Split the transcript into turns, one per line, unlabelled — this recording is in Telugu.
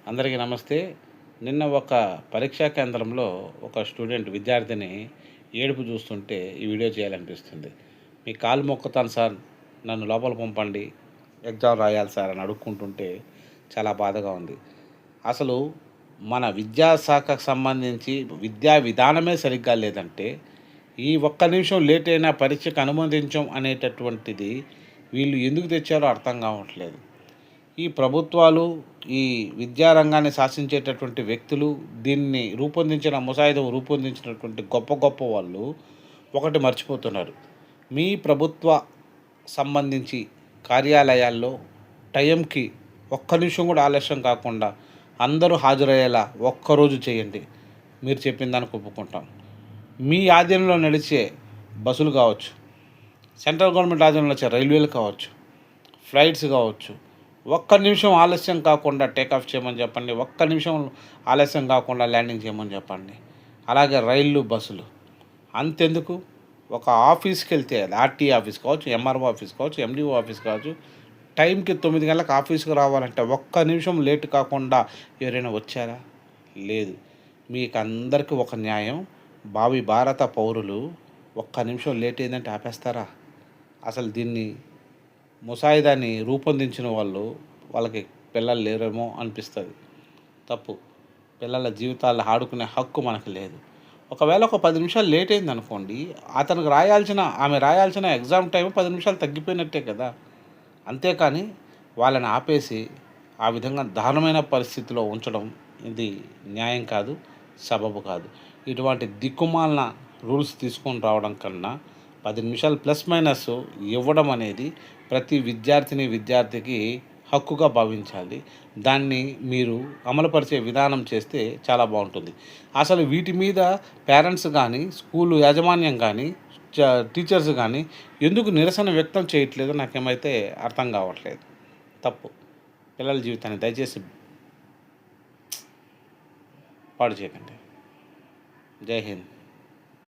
అందరికీ నమస్తే. నిన్న ఒక పరీక్షా కేంద్రంలో ఒక విద్యార్థిని ఏడుపు చూస్తుంటే ఈ వీడియో చేయాలనిపిస్తుంది. మీ కాలు మొక్కుతాను సార్, నన్ను లోపల పంపండి, ఎగ్జామ్ రాయాలి సార్ అని అడుక్కుంటుంటే చాలా బాధగా ఉంది. అసలు మన విద్యాశాఖకు సంబంధించి విద్యా విధానమే సరిగ్గా లేదంటే, ఈ ఒక్క నిమిషం లేట్ అయినా పరీక్షకు అనుమతించం అనేటటువంటిది వీళ్ళు ఎందుకు తెచ్చారో అర్థం కావట్లేదు. ఈ ప్రభుత్వాలు, ఈ విద్యారంగాన్ని శాసించేటటువంటి వ్యక్తులు, దీన్ని రూపొందించినటువంటి గొప్ప గొప్ప వాళ్ళు ఒకటి మర్చిపోతున్నారు. మీ ప్రభుత్వ సంబంధించి కార్యాలయాల్లో టైంకి ఒక్క నిమిషం కూడా ఆలస్యం కాకుండా అందరూ హాజరయ్యేలా ఒక్కరోజు చేయండి. మీరు చెప్పిన దానికి ఒప్పుకుంటాం. మీ ఆధీనంలో నడిచే బస్సులు కావచ్చు, సెంట్రల్ గవర్నమెంట్ ఆధీనంలో వచ్చే రైల్వేలు కావచ్చు, ఫ్లైట్స్ కావచ్చు, ఒక్క నిమిషం ఆలస్యం కాకుండా టేకాఫ్ చేయమని చెప్పండి. ఒక్క నిమిషం ఆలస్యం కాకుండా ల్యాండింగ్ చేయమని చెప్పండి. అలాగే రైళ్ళు, బస్సులు. అంతెందుకు, ఒక ఆఫీస్కి వెళ్తే ఆర్టీ ఆఫీస్ కావచ్చు, ఎంఆర్ఓ ఆఫీస్ కావచ్చు, ఎండిఓ ఆఫీస్ కావచ్చు, టైంకి 9 గంటలకు ఆఫీస్కి రావాలంటే ఒక్క నిమిషం లేట్ కాకుండా ఎవరైనా వచ్చారా? లేదు. మీకు అందరికీ ఒక న్యాయం. భారత పౌరులు ఒక్క నిమిషం లేట్ అయిందంటే ఆపేస్తారా? అసలు దీన్ని ముసాయిదాన్ని రూపొందించిన వాళ్ళకి పిల్లలు లేరేమో అనిపిస్తుంది. తప్పు. పిల్లల జీవితాల్లో ఆడుకునే హక్కు మనకు లేదు. ఒకవేళ ఒక 10 నిమిషాలు లేట్ అయిందనుకోండి, ఆమె రాయాల్సిన ఎగ్జామ్ టైం 10 నిమిషాలు తగ్గిపోయినట్టే కదా. అంతేకాని వాళ్ళని ఆపేసి ఆ విధంగా దారుణమైన పరిస్థితిలో ఉంచడం ఇది న్యాయం కాదు, సబబు కాదు. ఇటువంటి దిక్కుమాలిన రూల్స్ తీసుకొని రావడం కన్నా 10 నిమిషాలు ప్లస్ మైనస్ ఇవ్వడం అనేది ప్రతి విద్యార్థికి హక్కుగా భావించాలి. దాన్ని మీరు అమలుపరిచే విధానం చేస్తే చాలా బాగుంటుంది. అసలు వీటి మీద పేరెంట్స్ కానీ, స్కూలు యాజమాన్యం కానీ, టీచర్స్ కానీ ఎందుకు నిరసన వ్యక్తం చేయట్లేదు నాకేమైతే అర్థం కావట్లేదు. తప్పు. పిల్లల జీవితాన్ని దయచేసి పాడు చేయకండి. జై హింద్.